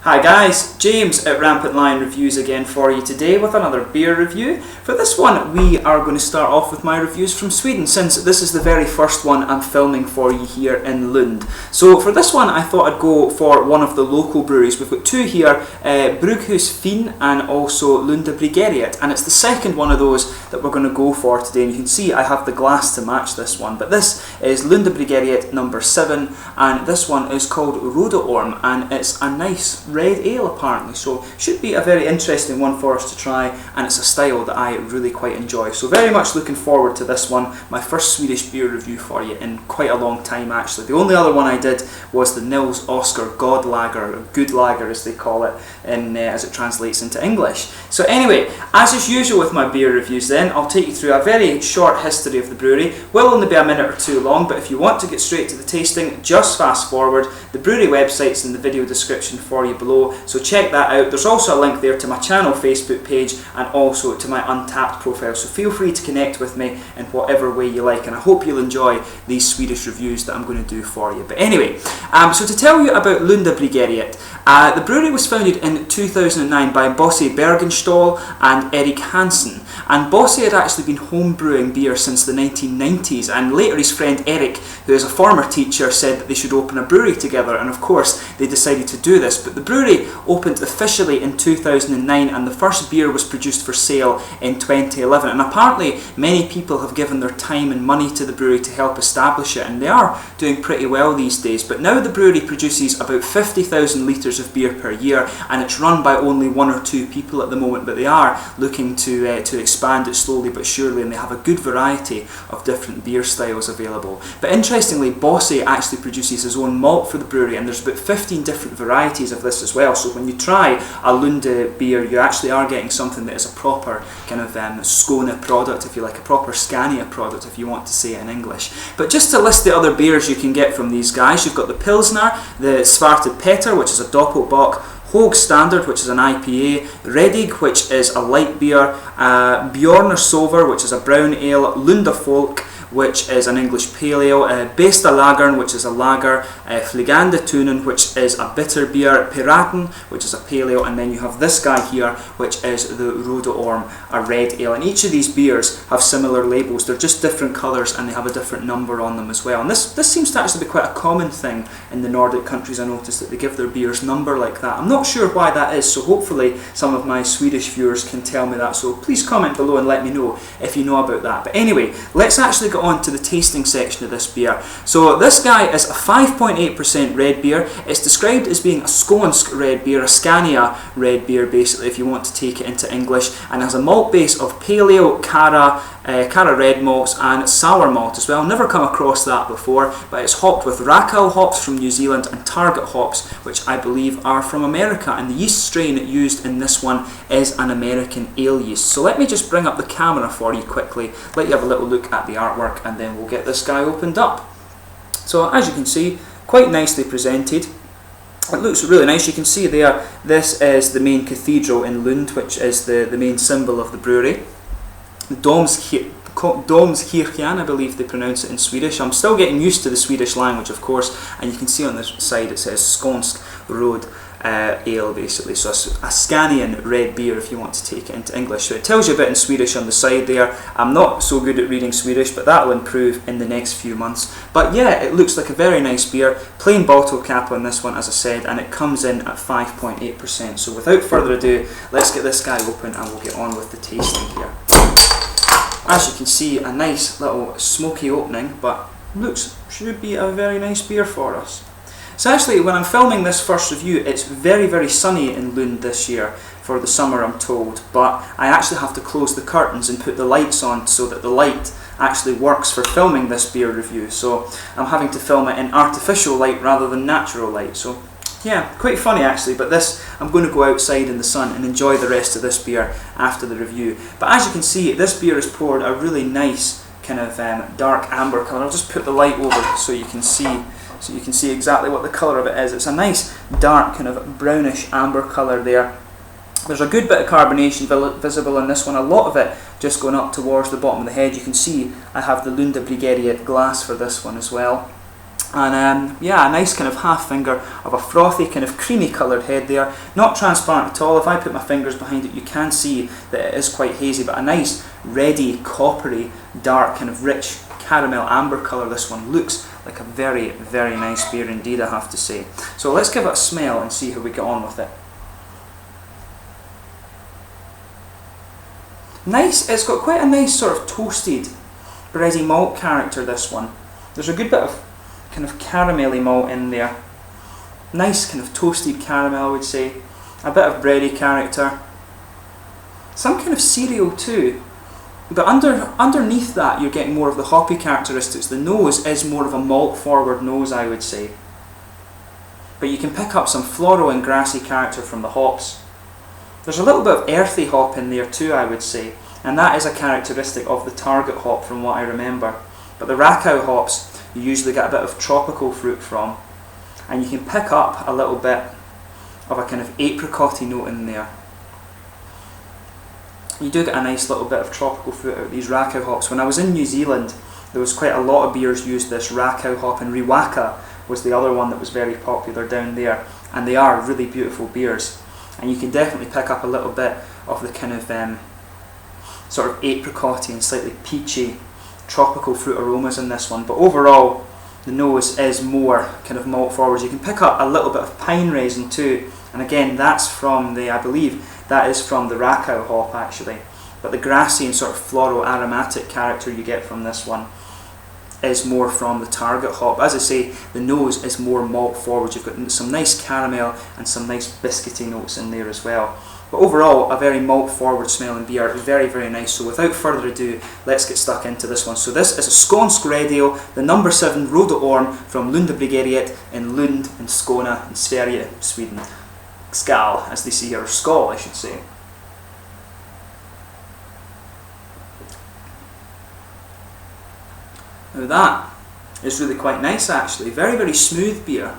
Hi guys, James at Rampant Lion Reviews again for you today with another beer review. For this one we are going to start off with my reviews from Sweden, since this is the very first one I'm filming for you here in Lund. So for this one I thought I'd go for one of the local breweries. We've got two here, Brygghus Finn and also Lunda Brygerriet, and it's the second one of those that we're going to go for today. And you can see I have the glass to match this one, but this is Lunda Brygerriet number 7 and this one is called Röde Orm and it's a nice red ale apparently, so should be a very interesting one for us to try, and it's a style that I really quite enjoy. So very much looking forward to this one, my first Swedish beer review for you in quite a long time actually. The only other one I did was the Nils Oskar God Lager, or Good Lager as they call it, as it translates into English. So anyway, as is usual with my beer reviews then, I'll take you through a very short history of the brewery. Will only be a minute or two long, but if you want to get straight to the tasting, just fast forward. The brewery website's in the video description for you below, so check that out. There's also a link there to my channel Facebook page and also to my Untappd profile, so feel free to connect with me in whatever way you like, and I hope you'll enjoy these Swedish reviews that I'm going to do for you. But anyway, so to tell you about Lunda Brygerriet, the brewery was founded in 2009 by Bosse Bergenstål and Erik Hansen, and Bosse had actually been home brewing beer since the 1990s, and later his friend Erik, who is a former teacher, said that they should open a brewery together, and of course they decided to do this. But the brewery opened officially in 2009 and the first beer was produced for sale in 2011, and apparently many people have given their time and money to the brewery to help establish it, and they are doing pretty well these days. But now the brewery produces about 50,000 litres of beer per year, and it's run by only 1 or 2 people at the moment, but they are looking to expand it slowly but surely, and they have a good variety of different beer styles available. But interestingly, Bosse actually produces his own malt for the brewery, and there's about 15 different varieties of this as well. So when you try a Lunda beer, you actually are getting something that is a proper kind of Skåne product, if you like, a proper Scania product if you want to say it in English. But just to list the other beers you can get from these guys, you've got the Pilsner, the Svarted Petter, which is a Doppelbock, Hög Standard, which is an IPA, Redig, which is a light beer, Björner Sover, which is a brown ale, Lunda Folk, which is an English pale ale, Besta Lagern, which is a lager, Flygande Tunen, which is a bitter beer, Piraten, which is a pale ale, and then you have this guy here, which is the Röde Orm, a red ale. And each of these beers have similar labels. They're just different colours and they have a different number on them as well. And this seems to actually be quite a common thing in the Nordic countries. I noticed that they give their beers number like that. I'm not sure why that is, so hopefully some of my Swedish viewers can tell me that. So please comment below and let me know if you know about that. But anyway, let's actually get on to the tasting section of this beer. So this guy is a 5.8% red beer. It's described as being a Skånsk red beer, a Scania red beer basically if you want to take it into English, and has a malt base of pale ale, Cara red malts and sour malt as well. Never come across that before, but it's hopped with Racal hops from New Zealand and Target hops, which I believe are from America, and the yeast strain used in this one is an American ale yeast. So let me just bring up the camera for you quickly, let you have a little look at the artwork, and then we'll get this guy opened up. So as you can see, quite nicely presented. It looks really nice. You can see there, this is the main cathedral in Lund, which is the main symbol of the brewery. Domskirchen, I believe they pronounce it in Swedish. I'm still getting used to the Swedish language, of course, and you can see on the side it says Skånsk Röd ale basically, so a Scanian red beer if you want to take it into English. So it tells you a bit in Swedish on the side there. I'm not so good at reading Swedish, but that will improve in the next few months. But yeah, it looks like a very nice beer. Plain bottle cap on this one, as I said, and it comes in at 5.8%. So without further ado, let's get this guy open and we'll get on with the tasting here. As you can see, a nice little smoky opening, but should be a very nice beer for us. So actually, when I'm filming this first review, it's very, very sunny in Lund this year for the summer, I'm told, but I actually have to close the curtains and put the lights on so that the light actually works for filming this beer review. So I'm having to film it in artificial light rather than natural light. So yeah, quite funny actually, but I'm going to go outside in the sun and enjoy the rest of this beer after the review. But as you can see, this beer is poured a really nice kind of dark amber colour. I'll just put the light over so you can see exactly what the colour of it is. It's a nice dark kind of brownish amber colour there. There's a good bit of carbonation visible in this one, a lot of it just going up towards the bottom of the head. You can see I have the Lunda Brygerriet glass for this one as well. And yeah, a nice kind of half finger of a frothy kind of creamy coloured head there. Not transparent at all. If I put my fingers behind it, you can see that it is quite hazy, but a nice reddy, coppery, dark kind of rich caramel amber colour. This one looks like a very, very nice beer indeed, I have to say. So let's give it a smell and see how we get on with it. Nice, it's got quite a nice sort of toasted, bready malt character, this one. There's a good bit of kind of caramelly malt in there. Nice kind of toasted caramel, I would say. A bit of bready character. Some kind of cereal too. But underneath that you're getting more of the hoppy characteristics. The nose is more of a malt forward nose, I would say. But you can pick up some floral and grassy character from the hops. There's a little bit of earthy hop in there too, I would say. And that is a characteristic of the target hop from what I remember. But the Rakow hops, you usually get a bit of tropical fruit from, and you can pick up a little bit of a kind of apricot-y note in there. You do get a nice little bit of tropical fruit out of these Rakow hops. When I was in New Zealand, there was quite a lot of beers used this Rakow hop, and Riwaka was the other one that was very popular down there, and they are really beautiful beers. And you can definitely pick up a little bit of the kind of sort of apricot-y and slightly peachy tropical fruit aromas in this one, but overall the nose is more kind of malt forward. You can pick up a little bit of pine resin too, and again that's from the, I believe that is from the Rakow hop actually, but the grassy and sort of floral aromatic character you get from this one is more from the target hop. As I say, the nose is more malt forward. You've got some nice caramel and some nice biscuity notes in there as well. But overall, a very malt forward smelling beer, very, very nice. So without further ado, let's get stuck into this one. So this is a Skånsk Red Ale, the number 7 Röde Orm from Lunda Brygerriet in Lund in Skåne in Sverige, Sweden. Skål, as they say here, or Skål I should say. Now that is really quite nice actually, very, very smooth beer.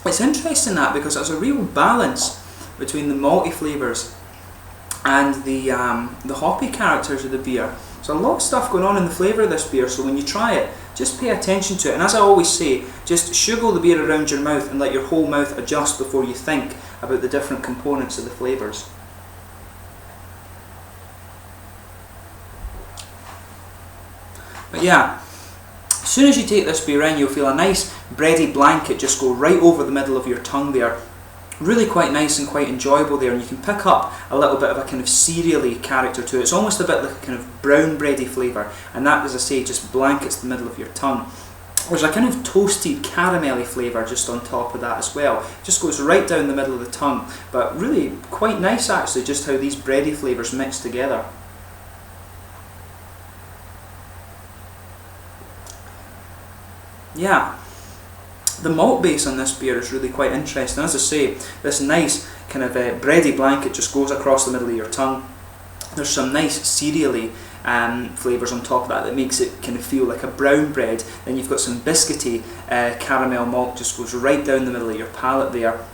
It's interesting that because there's a real balance between the malty flavours and the hoppy characters of the beer. There's a lot of stuff going on in the flavour of this beer, so when you try it, just pay attention to it. And as I always say, just sugar the beer around your mouth and let your whole mouth adjust before you think about the different components of the flavours. But yeah, as soon as you take this beer in, you'll feel a nice bready blanket just go right over the middle of your tongue there. Really quite nice and quite enjoyable there, and you can pick up a little bit of a kind of cereally character to it. It's almost a bit like a kind of brown bready flavour, and that, as I say, just blankets the middle of your tongue. There's a kind of toasted caramelly flavour just on top of that as well. It just goes right down the middle of the tongue, but really quite nice actually just how these bready flavours mix together. Yeah, the malt base on this beer is really quite interesting. As I say, this nice kind of bready blanket just goes across the middle of your tongue. There's some nice cereally flavours on top of that makes it kind of feel like a brown bread. Then you've got some biscuity caramel malt just goes right down the middle of your palate there.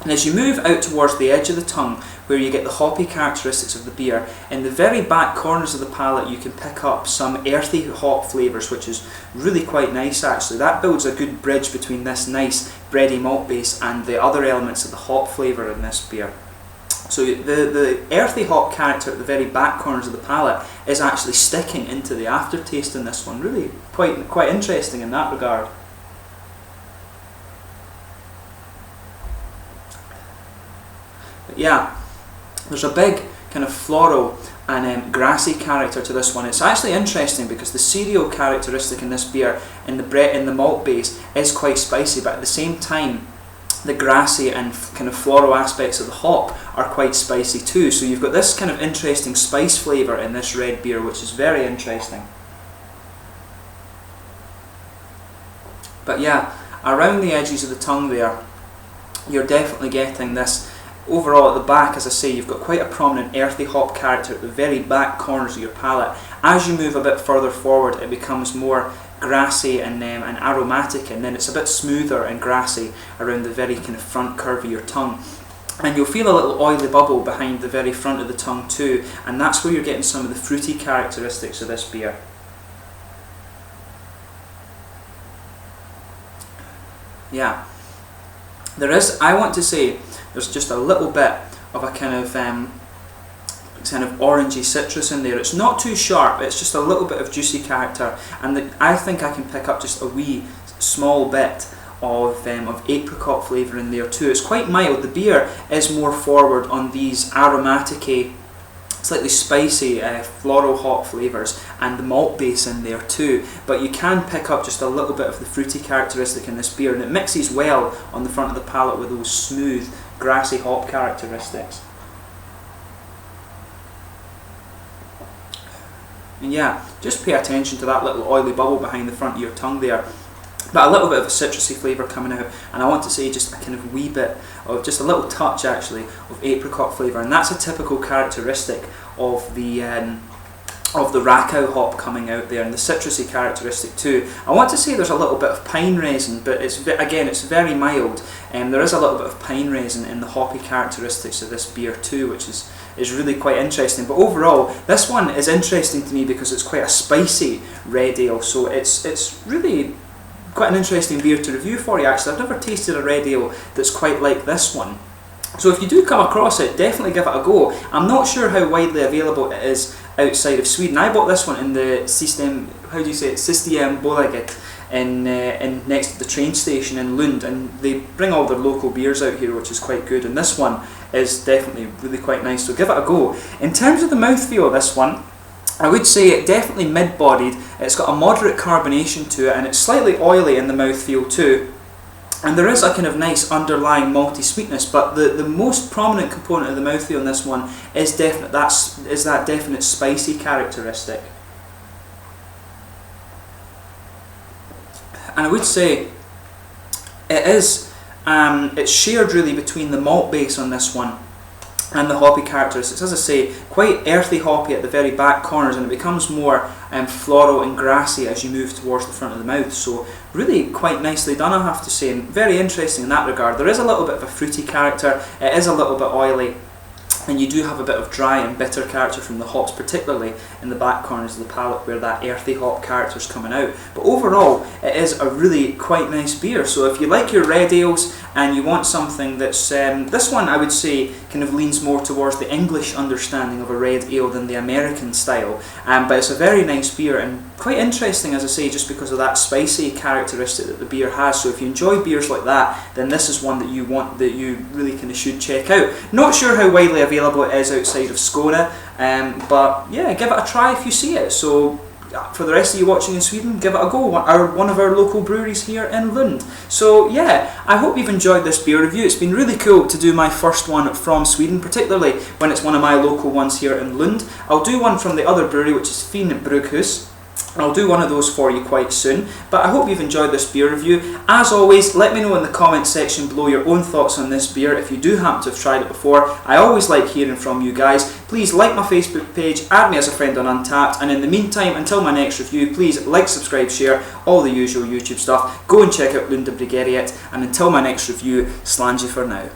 And as you move out towards the edge of the tongue, where you get the hoppy characteristics of the beer, in the very back corners of the palate you can pick up some earthy hop flavours, which is really quite nice actually. That builds a good bridge between this nice bready malt base and the other elements of the hop flavour in this beer. So the earthy hop character at the very back corners of the palate is actually sticking into the aftertaste in this one. Really quite interesting in that regard. But yeah, there's a big kind of floral and grassy character to this one. It's actually interesting because the cereal characteristic in this beer in the malt base is quite spicy, but at the same time the grassy and kind of floral aspects of the hop are quite spicy too. So you've got this kind of interesting spice flavour in this red beer, which is very interesting. But yeah, around the edges of the tongue there, you're definitely getting this. Overall at the back, as I say, you've got quite a prominent earthy hop character at the very back corners of your palate. As you move a bit further forward, it becomes more grassy and aromatic, and then it's a bit smoother and grassy around the very kind of front curve of your tongue. And you'll feel a little oily bubble behind the very front of the tongue too, and that's where you're getting some of the fruity characteristics of this beer. Yeah, there is, I want to say, there's just a little bit of a kind of orangey citrus in there. It's not too sharp, it's just a little bit of juicy character, and I think I can pick up just a wee small bit of apricot flavour in there too. It's quite mild. The beer is more forward on these aromatic-y, slightly spicy floral hop flavours, and the malt base in there too, but you can pick up just a little bit of the fruity characteristic in this beer, and it mixes well on the front of the palate with those smooth grassy hop characteristics. And yeah, just pay attention to that little oily bubble behind the front of your tongue there. But a little bit of a citrusy flavour coming out, and I want to say just a kind of wee bit of, just a little touch actually, of apricot flavour, and that's a typical characteristic of the Rakow hop coming out there, and the citrusy characteristic too. I want to say there's a little bit of pine resin, but it's very mild, and there is a little bit of pine resin in the hoppy characteristics of this beer too, which is really quite interesting. But overall, this one is interesting to me because it's quite a spicy red ale, so it's really quite an interesting beer to review for you actually. I've never tasted a red ale that's quite like this one. So if you do come across it, definitely give it a go. I'm not sure how widely available it is outside of Sweden. I bought this one in the Systembolaget in next to the train station in Lund, and they bring all their local beers out here, which is quite good, and this one is definitely really quite nice, so give it a go. In terms of the mouthfeel of this one, I would say it definitely mid-bodied. It's got a moderate carbonation to it, and it's slightly oily in the mouthfeel too. And there is a kind of nice underlying malty sweetness, but the most prominent component of the mouthfeel in this one is that definite spicy characteristic. And I would say it's shared really between the malt base on this one and the hoppy characteristics. As I say, quite earthy hoppy at the very back corners, and it becomes more floral and grassy as you move towards the front of the mouth. So really quite nicely done, I have to say, and very interesting in that regard. There is a little bit of a fruity character, it is a little bit oily, and you do have a bit of dry and bitter character from the hops, particularly in the back corners of the palate where that earthy hop character is coming out. But overall, it is a really quite nice beer. So if you like your red ales and you want something that's, this one I would say kind of leans more towards the English understanding of a red ale than the American style. But it's a very nice beer and quite interesting, as I say, just because of that spicy characteristic that the beer has. So if you enjoy beers like that, then this is one that you really kind of should check out. Not sure how widely available it is outside of Skåne, but yeah, give it a try if you see it. So for the rest of you watching in Sweden, give it a go. One of our local breweries here in Lund. So yeah, I hope you've enjoyed this beer review. It's been really cool to do my first one from Sweden, particularly when it's one of my local ones here in Lund. I'll do one from the other brewery, which is Fin Brugghus. I'll do one of those for you quite soon, but I hope you've enjoyed this beer review. As always, let me know in the comments section below your own thoughts on this beer if you do happen to have tried it before. I always like hearing from you guys. Please like my Facebook page, add me as a friend on Untappd, and in the meantime, until my next review, please like, subscribe, share, all the usual YouTube stuff. Go and check out Lunda Brygerriet, and until my next review, slange for now.